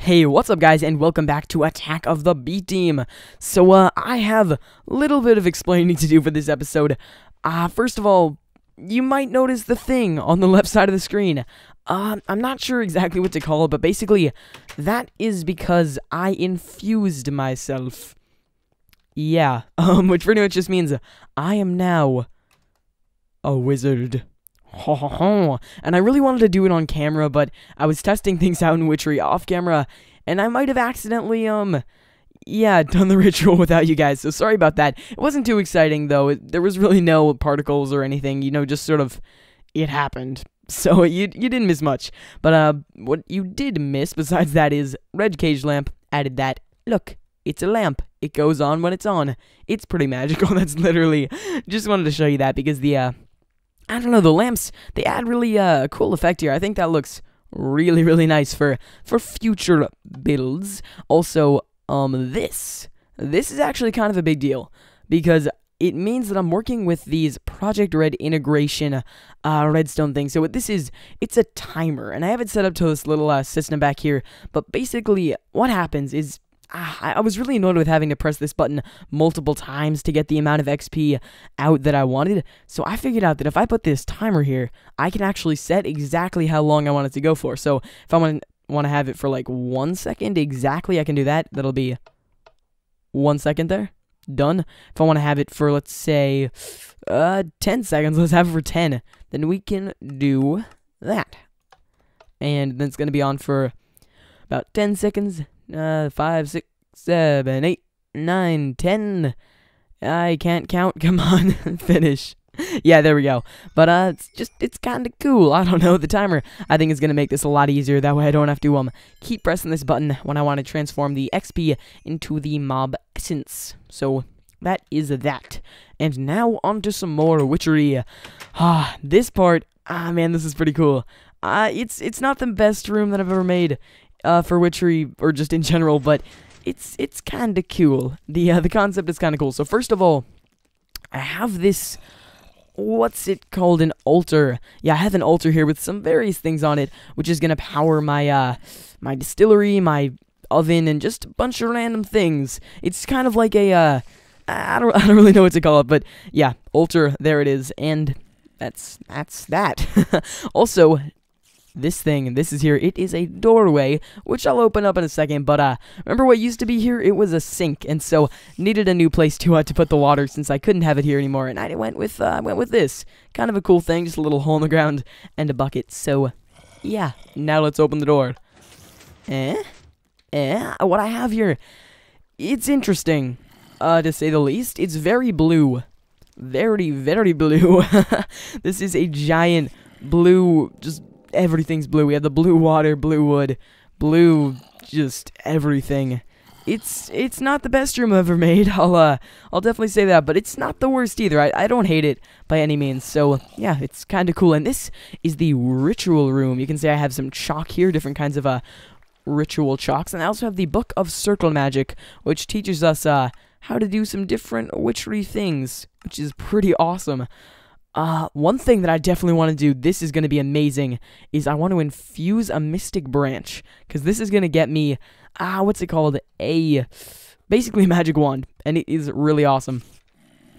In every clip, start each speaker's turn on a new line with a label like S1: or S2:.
S1: Hey, what's up guys, and welcome back to Attack of the B Team. So, I have a little bit of explaining to do for this episode. First of all, you might notice the thing on the left side of the screen. I'm not sure exactly what to call it, but basically, that is because I infused myself. Yeah, which pretty much just means I am now a wizard. And I really wanted to do it on camera, but I was testing things out in Witchery off camera, and I might have accidentally, done the ritual without you guys, so sorry about that. It wasn't too exciting, though. There was really no particles or anything, just sort of, it happened. So you didn't miss much. But, what you did miss, besides that, is Red Cage Lamp added that. Look, it's a lamp. It goes on when it's on. It's pretty magical. That's literally, just wanted to show you that, because I don't know, the lamps, they add really a cool effect here. I think that looks really, really nice for future builds. Also, this is actually kind of a big deal, because it means that I'm working with these Project Red integration redstone things. So what this is, it's a timer, and I have it set up to this little system back here, but basically what happens is, I was really annoyed with having to press this button multiple times to get the amount of XP out that I wanted, so I figured out that if I put this timer here, I can actually set exactly how long I want it to go for. So if I want to have it for like 1 second exactly, I can do that. That'll be 1 second there. Done. If I want to have it for, let's say, 10 seconds, let's have it for 10. Then we can do that. And then it's going to be on for about 10 seconds. 5, 6, 7, 8, 9, 10. I can't count. Come on. Finish. Yeah, there we go. But, it's kind of cool. I don't know. The timer, I think, is going to make this a lot easier. That way I don't have to, keep pressing this button when I want to transform the XP into the mob essence. So, that is that. And now, on to some more witchery. This part, man, this is pretty cool. It's not the best room that I've ever made. For witchery, or just in general, but it's kind of cool. The concept is kind of cool. So first of all, I have this, what's it called, an altar. Yeah, I have an altar here with some various things on it, which is gonna power my my distillery, my oven, and just a bunch of random things. It's kind of like a I don't really know what to call it, but yeah, altar, there it is, and that's that. Also, this is here, it is a doorway, which I'll open up in a second, but, remember what used to be here? It was a sink, and so, needed a new place to put the water, since I couldn't have it here anymore, and I went with this. Kind of a cool thing, just a little hole in the ground, and a bucket, so, yeah, now let's open the door. What I have here, it's interesting, to say the least. It's very blue. Very, very blue. This is a giant blue, just everything's blue. We have the blue water, blue wood, blue, just everything. It's not the best room I've ever made. I'll definitely say that, but it's not the worst either. I don't hate it by any means. So yeah, it's kind of cool. And this is the ritual room. You can say I have some chalk here, different kinds of ritual chalks, and I also have the Book of Circle Magic, which teaches us how to do some different witchery things, which is pretty awesome. One thing that I definitely want to do, this is going to be amazing, is I want to infuse a mystic branch, because this is going to get me, what's it called, basically a magic wand, and it is really awesome.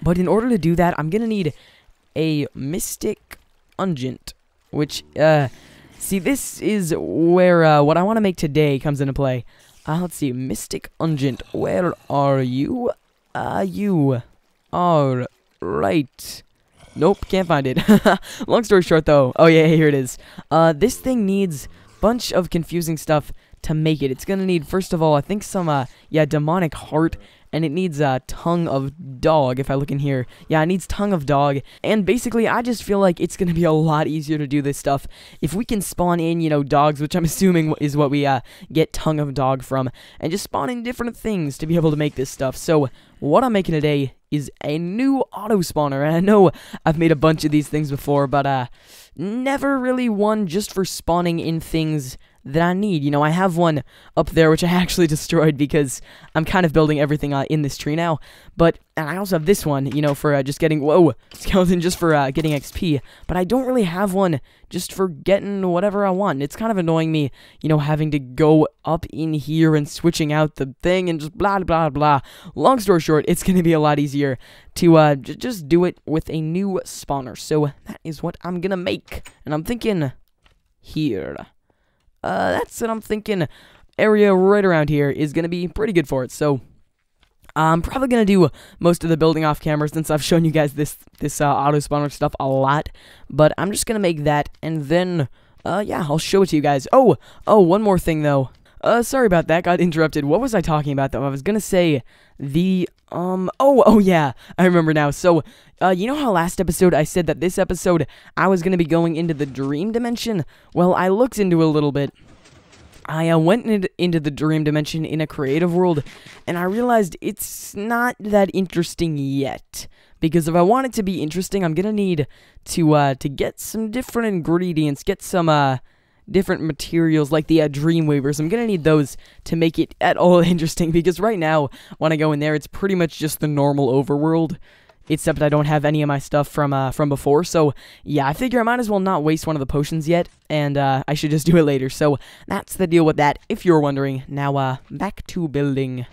S1: But in order to do that, I'm going to need a mystic unguent, which, see, this is where, what I want to make today comes into play. Let's see, mystic unguent, where are you? You are right. Nope, can't find it. Long story short, though. Oh, yeah, here it is. This thing needs a bunch of confusing stuff to make it. It's gonna need, first of all, I think some, demonic heart, and it needs a tongue of dog, if I look in here. Yeah, it needs tongue of dog, and basically, I just feel like it's gonna be a lot easier to do this stuff if we can spawn in, dogs, which I'm assuming is what we, get tongue of dog from, and just spawn in different things to be able to make this stuff. So, what I'm making today is a new auto spawner, and I know I've made a bunch of these things before, but never really one just for spawning in things that I need. You know, I have one up there, which I actually destroyed because I'm kind of building everything in this tree now. And I also have this one, you know, for just getting, whoa, skeleton, just for getting XP. But I don't really have one just for getting whatever I want. It's kind of annoying me, you know, having to go up in here and switching out the thing and just blah, blah, blah. Long story short, it's going to be a lot easier to just do it with a new spawner. So that is what I'm going to make. And I'm thinking here. That's what I'm thinking. Area right around here is going to be pretty good for it. So I'm probably going to do most of the building off camera since I've shown you guys this auto spawner stuff a lot. But I'm just going to make that, and then, yeah, I'll show it to you guys. Oh, one more thing, though. Sorry about that, got interrupted. What was I talking about, though? I was going to say the, oh, yeah, I remember now. So, you know how last episode I said that this episode I was going to be going into the dream dimension? Well, I looked into it a little bit. I went into the dream dimension in a creative world, and I realized it's not that interesting yet. Because if I want it to be interesting, I'm gonna need to get some different ingredients, get some different materials like the dream weavers. I'm gonna need those to make it at all interesting. Because right now, when I go in there, it's pretty much just the normal overworld. Except I don't have any of my stuff from before, so yeah, I figure I might as well not waste one of the potions yet, and I should just do it later. So that's the deal with that, if you're wondering. Now, back to building.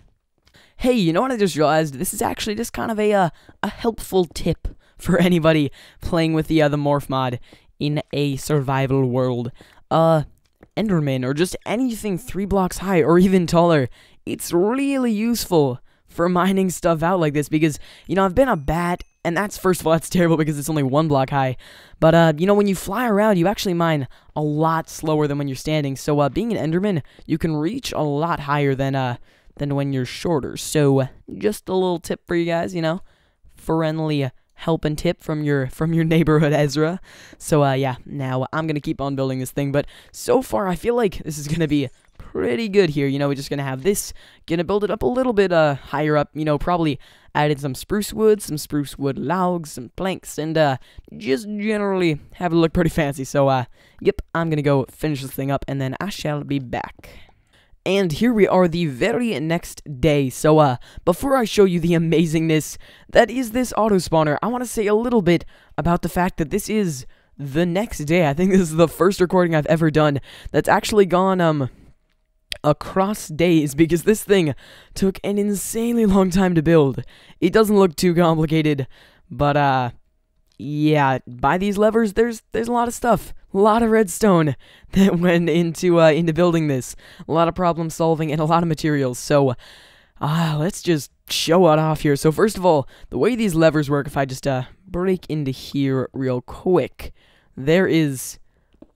S1: Hey, you know what I just realized? This is actually just kind of a helpful tip for anybody playing with the morph mod in a survival world. Enderman, or just anything 3 blocks high, or even taller, it's really useful for mining stuff out like this, because, you know, I've been a bat, and that's, first of all, that's terrible because it's only 1 block high, but, you know, when you fly around, you actually mine a lot slower than when you're standing, so, being an Enderman, you can reach a lot higher than when you're shorter, so, just a little tip for you guys, you know, friendly help and tip from your neighborhood Ezra. So, yeah, now I'm gonna keep on building this thing, but so far, I feel like this is gonna be pretty good here. You know, we're just gonna have this, gonna build it up a little bit higher up, you know, probably add in some spruce wood logs, some planks, and just generally have it look pretty fancy. So yep, I'm gonna go finish this thing up, and then I shall be back. And here we are the very next day. So before I show you the amazingness that is this auto spawner, I want to say a little bit about the fact that this is the next day. I think this is the first recording I've ever done that's actually gone across days, because this thing took an insanely long time to build. It doesn't look too complicated, but yeah, by these levers, there's a lot of stuff, a lot of redstone that went into building this, a lot of problem solving, and a lot of materials. So let's just show it off here. So first of all, the way these levers work, if I just break into here real quick, there is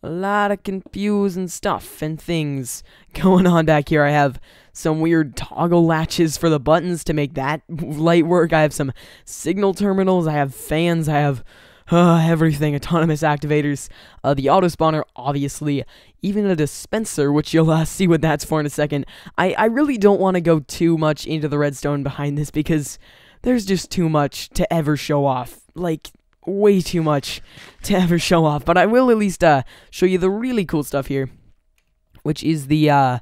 S1: a lot of confusing stuff and things going on back here. I have some weird toggle latches for the buttons to make that light work. I have some signal terminals. I have fans. I have everything. Autonomous activators. The auto spawner, obviously. Even a dispenser, which you'll see what that's for in a second. I really don't want to go too much into the redstone behind this, because there's just too much to ever show off. Like, way too much to ever show off, but I will at least show you the really cool stuff here, which is the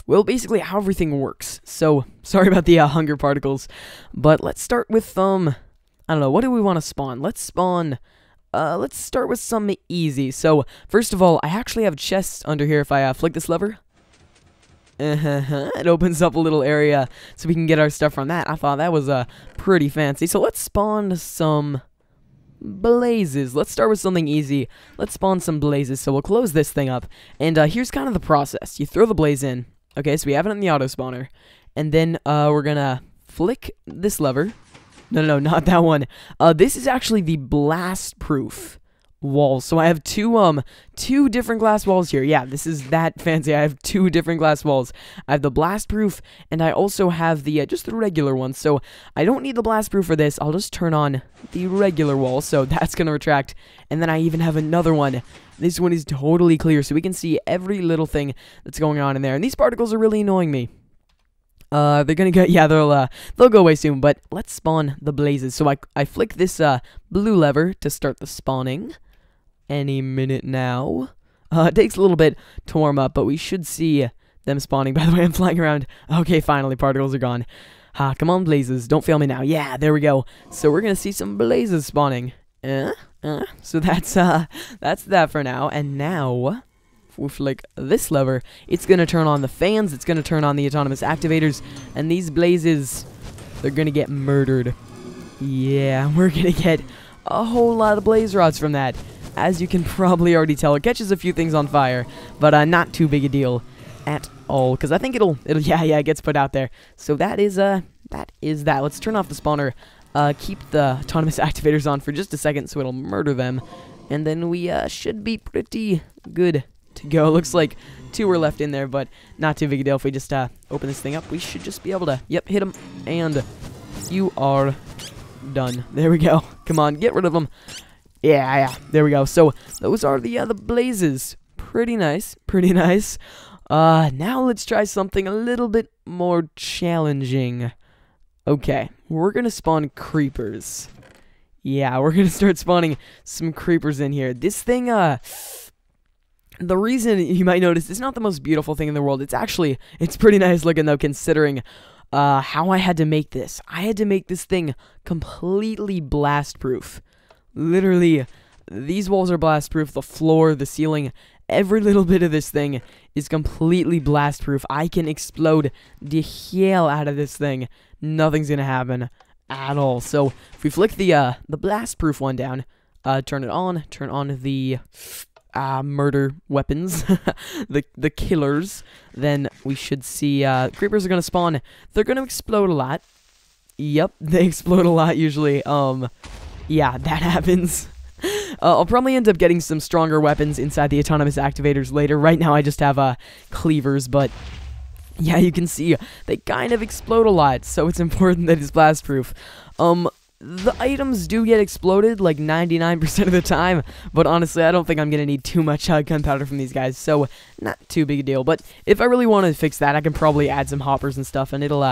S1: well, basically how everything works. So sorry about the hunger particles, but let's start with I don't know, what do we want to spawn? Let's spawn let's start with some easy. So first of all, I actually have chests under here. If I flick this lever, it opens up a little area so we can get our stuff from that. I thought that was pretty fancy. So let's spawn some blazes. Let's start with something easy. Let's spawn some blazes. So we'll close this thing up, and here's kind of the process. You throw the blaze in. Okay, so we have it in the auto spawner, and then we're gonna flick this lever. No, not that one. This is actually the blast proof walls. So I have two different glass walls here. Yeah, this is that fancy. I have 2 different glass walls. I have the blast proof, and I also have the just the regular one. So I don't need the blast proof for this. I'll just turn on the regular wall, so that's gonna retract. And then I even have another one. This one is totally clear, so we can see every little thing that's going on in there. And these particles are really annoying me. They're gonna go, yeah, they'll go away soon, but let's spawn the blazes. So I flick this blue lever to start the spawning. Any minute now. It takes a little bit to warm up, but we should see them spawning. By the way, I'm flying around. Okay, finally, particles are gone. Come on, blazes. Don't fail me now. Yeah, there we go. So we're going to see some blazes spawning. So that's that for now. And now, with like this lever, it's going to turn on the fans. It's going to turn on the autonomous activators. And these blazes, they're going to get murdered. Yeah, we're going to get a whole lot of blaze rods from that. As you can probably already tell, it catches a few things on fire, but not too big a deal at all, because I think it'll yeah, it gets put out there. So that is that. Let's turn off the spawner, keep the autonomous activators on for just a second so it'll murder them, and then we should be pretty good to go. Looks like 2 were left in there, but not too big a deal. If we just open this thing up, we should just be able to, yep, hit them, and you are done. There we go. Come on, get rid of them. Yeah, there we go. So those are the blazes. Pretty nice, pretty nice. Now let's try something a little bit more challenging. Okay, we're gonna spawn creepers. Yeah, we're gonna start spawning some creepers in here. This thing, the reason you might notice it's not the most beautiful thing in the world. It's pretty nice looking though, considering how I had to make this. I had to make this thing completely blast proof. Literally, these walls are blast proof, the floor, the ceiling, every little bit of this thing is completely blast proof. I can explode the hell out of this thing. Nothing's gonna happen at all. So if we flick the blast proof one down, turn on the murder weapons, the killers, then we should see creepers are gonna spawn. They're gonna explode a lot. Yep, they explode a lot usually. Yeah, that happens. I'll probably end up getting some stronger weapons inside the autonomous activators later. Right now I just have cleavers, but yeah, you can see they kind of explode a lot, so it's important that it's blast proof. The items do get exploded like 99% of the time, but honestly I don't think I'm gonna need too much gunpowder from these guys, so not too big a deal. But if I really want to fix that, I can probably add some hoppers and stuff, and it'll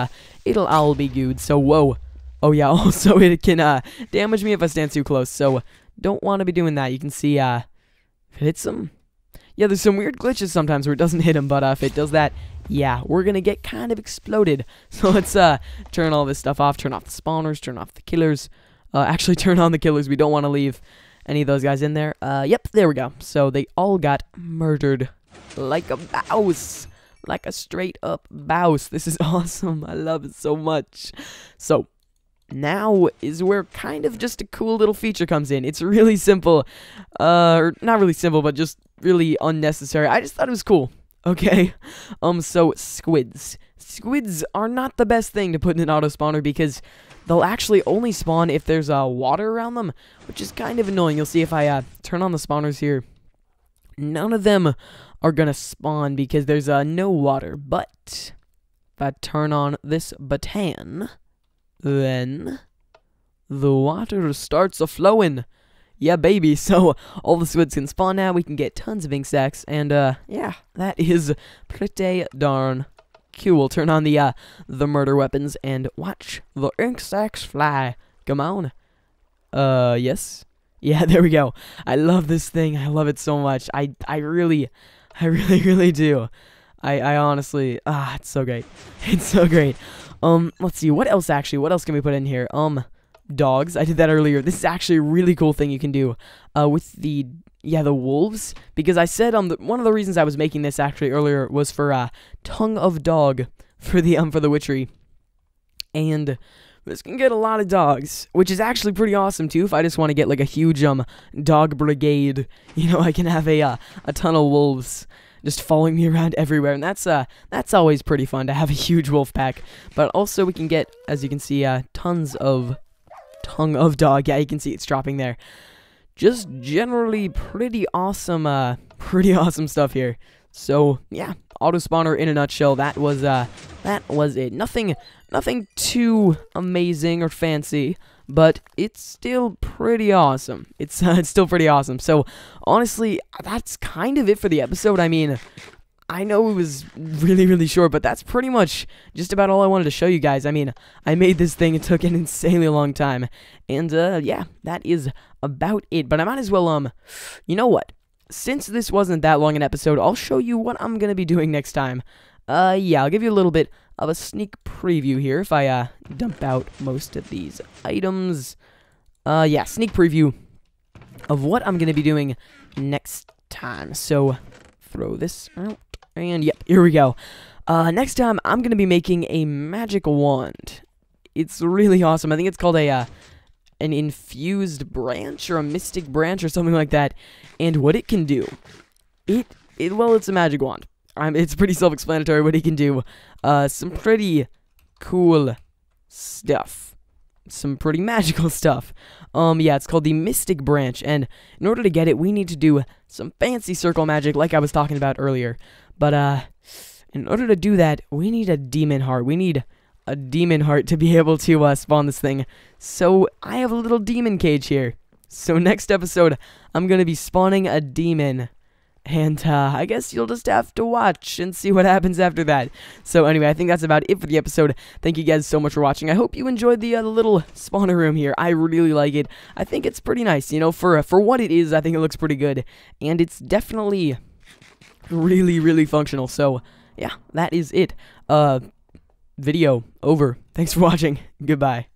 S1: all be good. So whoa. Oh yeah, also it can damage me if I stand too close, so don't want to be doing that. You can see if it hits them. Yeah, there's some weird glitches sometimes where it doesn't hit them, but if it does that, yeah, we're gonna get kind of exploded. So let's turn all this stuff off, turn off the spawners, turn off the killers. Actually turn on the killers. We don't want to leave any of those guys in there. Yep, there we go. So they all got murdered like a mouse. Like a straight up mouse. This is awesome. I love it so much. So now is where kind of just a cool little feature comes in. It's really simple, or not really simple, but just really unnecessary. I just thought it was cool. Okay, so squids. Squids are not the best thing to put in an auto spawner because they'll actually only spawn if there's water around them, which is kind of annoying. You'll see if I turn on the spawners here, none of them are gonna spawn because there's no water. But if I turn on this button, then the water starts a-flowing. Yeah, baby. So all the squids can spawn now. We can get tons of ink sacs, and yeah, that is pretty darn cool. Turn on the murder weapons and watch the ink sacs fly. Come on. Yes. Yeah, there we go. I love this thing. I love it so much. I really do. I honestly, it's so great. It's so great. Let's see, what else can we put in here? Dogs, I did that earlier. This is actually a really cool thing you can do, with the wolves, because I said, one of the reasons I was making this actually earlier was for, tongue of dog for the witchery, and this can get a lot of dogs, which is actually pretty awesome too. If I just want to get like a huge, dog brigade, I can have a ton of wolves just following me around everywhere, and that's always pretty fun to have a huge wolf pack. But also we can get, as you can see, tons of tongue of dog. Yeah, you can see it's dropping there. Just generally pretty awesome stuff here. So yeah, auto spawner in a nutshell. That was it. Nothing too amazing or fancy, but it's still pretty awesome. It's still pretty awesome. So honestly, that's kind of it for the episode. I mean, I know it was really short, but that's pretty much just about all I wanted to show you guys. I mean, I made this thing. It took an insanely long time, and yeah, that is about it. But I might as well, you know what? since this wasn't that long an episode, I'll show you what I'm gonna be doing next time. Yeah, I'll give you a little bit of a sneak preview here if I, dump out most of these items. Yeah, sneak preview of what I'm gonna be doing next time. So, throw this out, and yep, here we go. Next time, I'm gonna be making a magic wand. It's really awesome. I think it's called an infused branch or a mystic branch or something like that. And what it can do, well, it's a magic wand. It's pretty self-explanatory what it can do. Some pretty cool stuff. Some pretty magical stuff. Yeah, it's called the Mystic Branch, and in order to get it, we need to do some fancy circle magic like I was talking about earlier. But, in order to do that, we need a demon heart. We need a demon heart to be able to, spawn this thing. So, I have a little demon cage here. So, next episode, I'm gonna be spawning a demon. And, I guess you'll just have to watch and see what happens after that. So, anyway, I think that's about it for the episode. Thank you guys so much for watching. I hope you enjoyed the little spawner room here. I really like it. I think it's pretty nice. You know, for what it is, I think it looks pretty good. And it's definitely really, really functional. So, yeah, that is it. Video over. Thanks for watching. Goodbye.